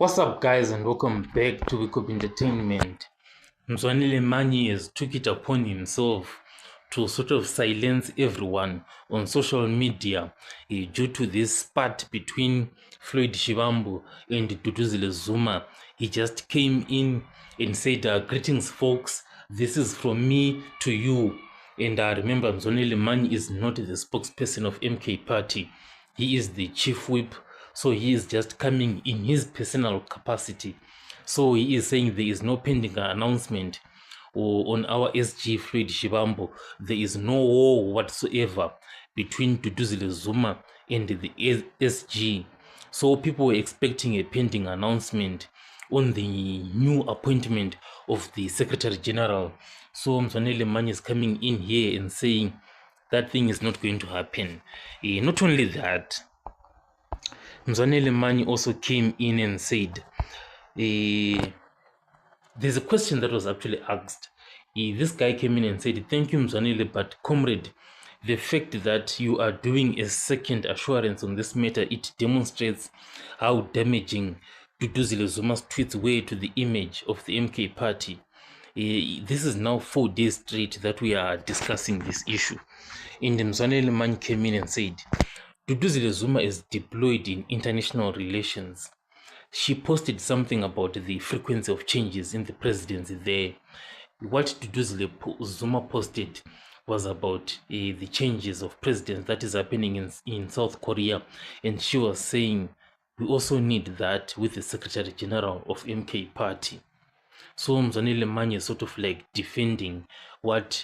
What's up, guys, and welcome back to Wake Up Entertainment. Mzwanele Manyi has took it upon himself to sort of silence everyone on social media due to this spat between Floyd Shivambu and Duduzile Zuma. He just came in and said, greetings folks, this is from me to you. And remember, Mzwanele Manyi is not the spokesperson of MK Party. He is the chief whip, so he is just coming in his personal capacity. So he is saying there is no pending announcement on our SG Floyd Shivambu. There is no war whatsoever between Duduzile Zuma and the SG. So people were expecting a pending announcement on the new appointment of the Secretary General. So Mzwanele Manyi is coming in here and saying that thing is not going to happen. Not only that, Mzwanele Manyi also came in and said, there's a question that was actually asked. This guy came in and said, thank you, Mzwanele, but comrade, the fact that you are doing a second assurance on this matter, it demonstrates how damaging Duduzile Zuma's tweets were to the image of the MK party. This is now 4 days straight that we are discussing this issue. And Mzwanele Manyi came in and said, Duduzile Zuma is deployed in international relations. She posted something about the frequency of changes in the presidency there. What Duduzile Zuma posted was about the changes of presidents that is happening in South Korea. And she was saying, we also need that with the Secretary General of MK Party. So Mzwanele Manyi is sort of like defending what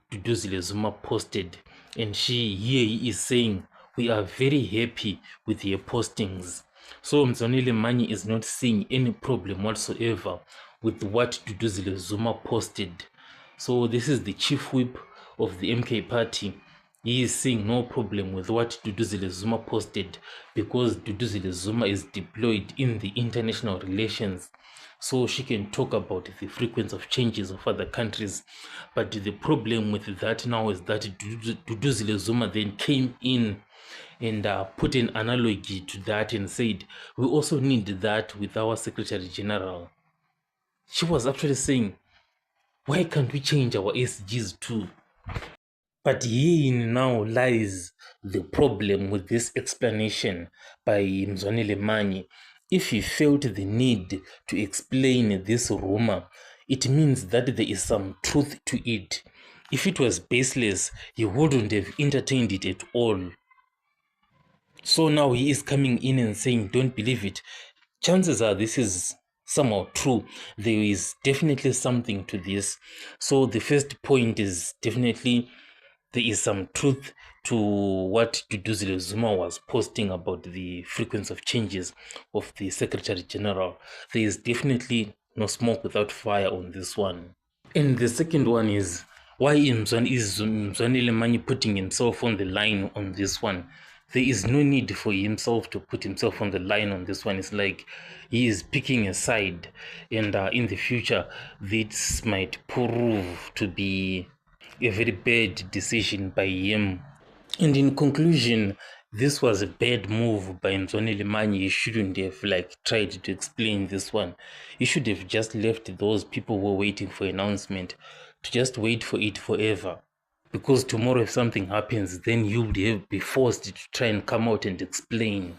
Duduzile Zuma posted. And he is saying, we are very happy with your postings. So Mzwanele Manyi is not seeing any problem whatsoever with what Duduzile Zuma posted. So this is the chief whip of the MK party. He is seeing no problem with what Duduzile Zuma posted because Duduzile Zuma is deployed in the international relations. So she can talk about the frequency of changes of other countries. But the problem with that now is that Duduzile Zuma then came in and put an analogy to that and said, we also need that with our Secretary General. She was actually saying, why can't we change our SGs too? But here now lies the problem with this explanation by Mzwanele Manyi. If he felt the need to explain this rumor, it means that there is some truth to it. If it was baseless, he wouldn't have entertained it at all. So now he is coming in and saying, don't believe it. Chances are this is somehow true. There is definitely something to this. So the first point is definitely there is some truth to what Duduzile Zuma was posting about the frequency of changes of the Secretary General. There is definitely no smoke without fire on this one. And the second one is, why is Mzwanele Manyi putting himself on the line on this one? There is no need for himself to put himself on the line on this one. It's like he is picking a side, and in the future this might prove to be a very bad decision by him. And in conclusion, this was a bad move by Mzwanele Manyi. He shouldn't have tried to explain this one. He should have just left those people who were waiting for announcement to just wait for it forever. Because tomorrow if something happens, then you would be forced to try and come out and explain.